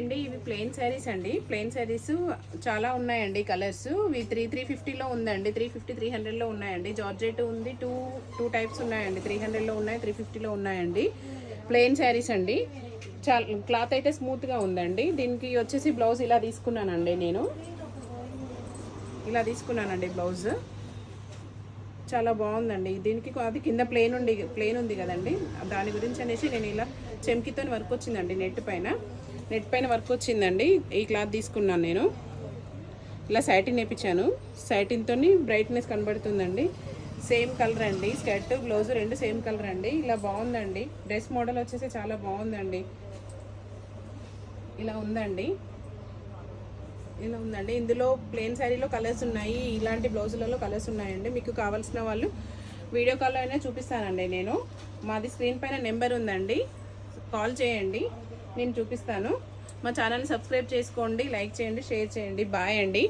అండి ఇవి ప్లెయిన్ శారీస్ అండి. ప్లెయిన్ శారీస్ చాలా ఉన్నాయండి కలర్స్. ఇవి 350లో ఉందండి. 350 300లో ఉన్నాయండి. జార్జెట్ ఉంది. టూ టైప్స్ ఉన్నాయండి. 300లో ఉన్నాయి, 350లో ఉన్నాయండి. ప్లెయిన్ శారీస్ అండి. చాలా క్లాత్ అయితే స్మూత్గా ఉందండి. దీనికి వచ్చేసి బ్లౌజ్ ఇలా తీసుకున్నానండి. నేను ఇలా తీసుకున్నానండి బ్లౌజ్. చాలా బాగుందండి. దీనికి అది కింద ప్లెయిన్ ఉంది కదండి, దాని గురించి అనేసి నేను ఇలా చెమ్కితో వర్క్ వచ్చిందండి. నెట్ పైన వర్క్ వచ్చిందండి. ఈ క్లాత్ తీసుకున్నాను నేను. ఇలా సైటిన్ వేయించాను. సైటిన్తో బ్రైట్నెస్ కనబడుతుందండి. సేమ్ కలర్ అండి. స్కర్ట్ బ్లౌజ్ రెండు సేమ్ కలర్ అండి. ఇలా బాగుందండి. డ్రెస్ మోడల్ వచ్చేసి చాలా బాగుందండి. ఇలా ఉందండి. ఇందులో ప్లెయిన్ శారీలో కలర్స్ ఉన్నాయి, ఇలాంటి బ్లౌజులలో కలర్స్ ఉన్నాయండి. మీకు కావాల్సిన వాళ్ళు వీడియో కాల్లో అయినా చూపిస్తానండి. నేను మాది స్క్రీన్ పైన నెంబర్ ఉందండి, కాల్ చేయండి, నేను చూపిస్తాను. మా ఛానల్ని సబ్స్క్రైబ్ చేసుకోండి, లైక్ చేయండి, షేర్ చేయండి. బాయ్ అండి.